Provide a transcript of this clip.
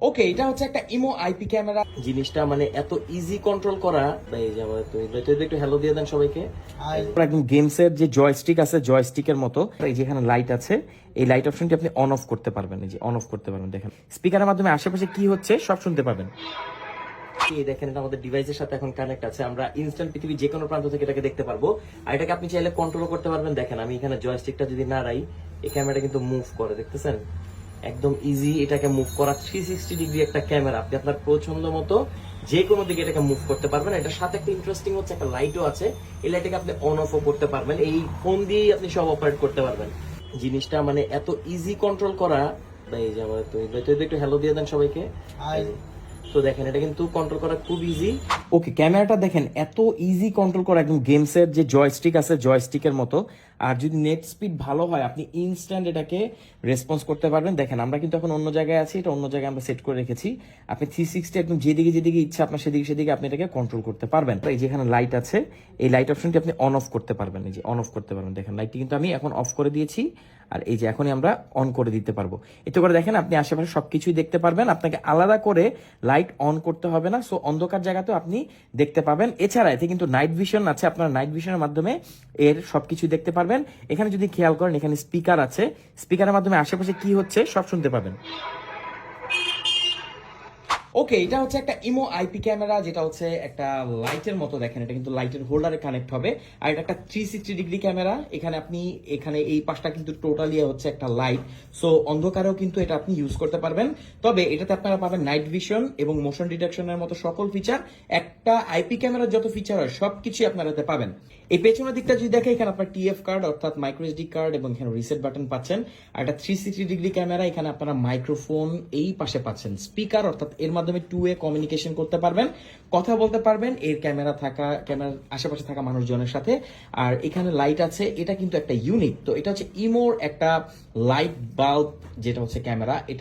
ওকে, এটা হচ্ছে একটা ইমো আইপি ক্যামেরা। জিনিসটা মানে এত ইজি কন্ট্রোল করা। এই যে আমার তুমি একটু হ্যালো দিয়ে দেন সবাইকে। একদম গেমস এর যে জয়স্টিক আছে, জয়স্টিকের মতো। এই যেখানে লাইট আছে, এই লাইট অপশনটি আপনি অন অফ করতে পারবেন। এই যে অন অফ করতে পারবেন, দেখেন স্পিকারের মাধ্যমে আশেপাশে কি হচ্ছে সব শুনতে পাবেন। এই দেখেন, এটা আমাদের ডিভাইসের সাথে এখন কানেক্ট আছে। আমরা ইনস্ট্যান্ট পৃথিবীর যে কোনো প্রান্ত থেকে এটাকে দেখতে পারবো। আর এটাকে আপনি চাইলে কন্ট্রোল করতে পারবেন। দেখেন আমি এখানে জয়স্টিকটা যদি না রাই, এই ক্যামেরাটা কিন্তু মুভ করে, দেখতেছেন? একদম ইজি এটাকে মুভ করা। 360 ডিগ্রি একটা ক্যামেরা, আপনি আপনার পছন্দ মতো যে কোনো দিকে এটাকে মুভ করতে পারবেন। এটার সাথে একটা ইন্টারেস্টিং হচ্ছে একটা লাইটও আছে। এই লাইটটাকে আপনি অন অফও করতে পারবেন। এই ফোন দিয়েই আপনি সব অপারেট করতে পারবেন। জিনিসটা মানে এত ইজি কন্ট্রোল করা। এই যে আমার তুমি একটু হ্যালো দিয়ে দেন সবাইকে। তো দেখেন, এটা কিন্তু কন্ট্রোল করা খুব ইজি। ওকে, ক্যামেরাটা দেখেন এত ইজি কন্ট্রোল করা, একদম গেমস এর যে জয়স্টিক আছে, জয়স্টিকের মতো। আর যদি নেট স্পিড ভালো হয়, আপনি ইনস্ট্যান্ট এটাকে রেসপন্স করতে পারবেন। দেখেন আমরা কিন্তু এখন অন্য জায়গায় আছি, এটা অন্য জায়গায় আমরা সেট করে রেখেছি। আপনি 360 একদম যেদিকে যেদিকে ইচ্ছা আপনার সেদিকে আপনি এটাকে কন্ট্রোল করতে পারবেন। এই যেখানে লাইট আছে, এই লাইট অপশনটি আপনি অন অফ করতে পারবেন। এই যে অন অফ করতে পারবেন, দেখেন লাইটটি কিন্তু আমি এখন অফ করে দিয়েছি। আর এই যে এখনই আমরা অন করে দিতে পারবো। এতে করে দেখেন আপনি আশেপাশে সবকিছুই দেখতে পারবেন। আপনাকে আলাদা করে লাইট অন করতে হবে না। সো অন্ধকার জায়গাতেও আপনি দেখতে পাবেন। এছাড়া এতে কিন্তু নাইট ভিশন আছে, আপনার নাইট ভিশনের মাধ্যমে এর সবকিছু দেখতে পারবেন। এখানে যদি খেয়াল করেন, এখানে স্পিকার আছে, স্পিকারের মাধ্যমে আশেপাশে কি হচ্ছে সব শুনতে পাবেন। ওকে, এটা হচ্ছে একটা ইমো আইপি ক্যামেরা, যেটা হচ্ছে একটা লাইটের মতো। দেখেন এটা কিন্তু লাইটের হোল্ডারে কানেক্ট হবে। আর এটা একটা 360 ডিগ্রি ক্যামেরা। এখানে আপনি এখানে এই পাশটা কিন্তু টোটালি হচ্ছে একটা লাইট। সো অন্ধকারেও কিন্তু এটা আপনি ইউজ করতে পারবেন। তবে এটাতে আপনারা পাবেন নাইট ভিশন এবং মোশন ডিটেকশনের মতো সকল ফিচার। একটা আইপি ক্যামেরার যত ফিচার হয় সবকিছুই আপনারা এতে পাবেন। এই পেছনের দিকটা যদি দেখে, এখানে আপনার টিএফ কার্ড অর্থাৎ মাইক্রো এসডি কার্ড এবং এখানে রিসেট বাটন পাচ্ছেন। আর একটা 360 ডিগ্রি ক্যামেরা, এখানে আপনারা মাইক্রোফোন এই পাশে পাচ্ছেন, স্পিকার অর্থাৎ এর মাধ্যমে 2 ওয়ে কমিউনিকেশন করতে পারবেন, কথা বলতে পারবেন এর ক্যামেরার আশেপাশে থাকা মানুষজনের সাথে। আর এখানে লাইট আছে, এটা কিন্তু একটা ইউনিক। তো এটা হচ্ছে ইমোর একটা লাইট বাল্ব, যেটা হচ্ছে ক্যামেরা। এটা